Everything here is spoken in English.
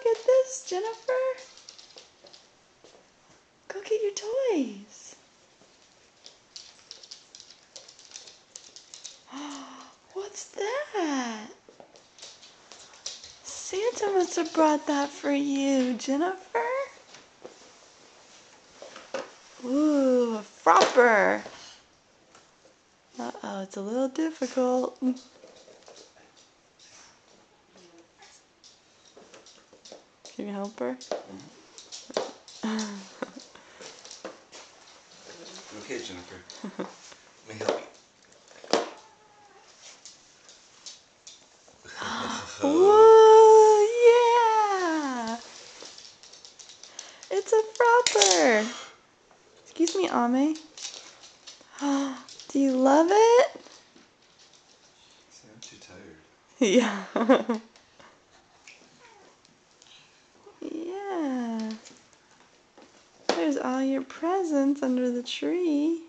look at this, Jennifer. Go get your toys. What's that? Santa must have brought that for you, Jennifer. Ooh, a frapper. Uh-oh, it's a little difficult. Can you help her? Okay, Jennifer. Let me help you. Whoa, yeah! It's a frapper. Excuse me, Ame. Do you love it? I'm too tired. Yeah. Yeah. There's all your presents under the tree.